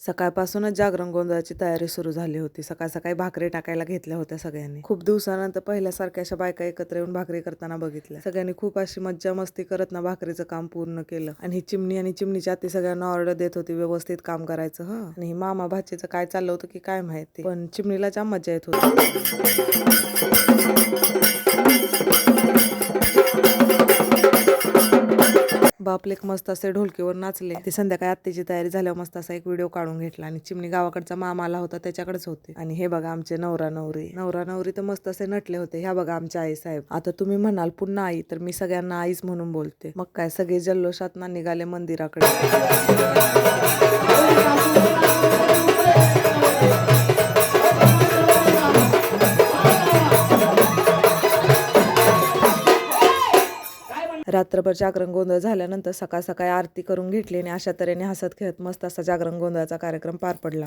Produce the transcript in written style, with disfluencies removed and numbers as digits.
सकाळपासूनच जागरण गोंधळाची तयारी सुरू झाली होती. सकाळ सकाळी भाकरी टाकायला घेतल्या होत्या सगळ्यांनी. खूप दिवसानंतर पहिल्यासारख्या अशा बायका एकत्र येऊन भाकरी करताना बघितल्या. सगळ्यांनी खूप अशी मज्जा मस्ती करत ना भाकरीचं काम पूर्ण केलं. आणि ही चिमणी आणि चिमणीची आत्ती सगळ्यांना ऑर्डर देत होती व्यवस्थित काम करायचं. आणि मामा भाचीचं काय चाललं होतं की काय माहिती, पण चिमणीला जाम मज्जा येत होती. बाप लेक मस्त असे ढोलकीवर नाचले. ते संध्याकाळी आत्तीची तयारी झाल्यावर मस्त असा एक व्हिडिओ काढून घेतला. आणि चिमणी गावाकडचा मामा आला होता त्याच्याकडेच होते. आणि हे बघा आमचे नवरा नवरी तर मस्त असे नटले होते. ह्या बघा आमच्या आई साहेब. आता तुम्ही म्हणाल पुन्हा आई, तर मी सगळ्यांना आईच म्हणून बोलते. मग काय सगळे जल्लोषात ना निघाले मंदिराकडे. रात्रभर जागरण गोंधळ झाल्यानंतर सकाळ सकाळी आरती करून घेतली आणि अशा तऱ्हेने हसत खेळत मस्त असा जागरण गोंधळाचा कार्यक्रम पार पडला.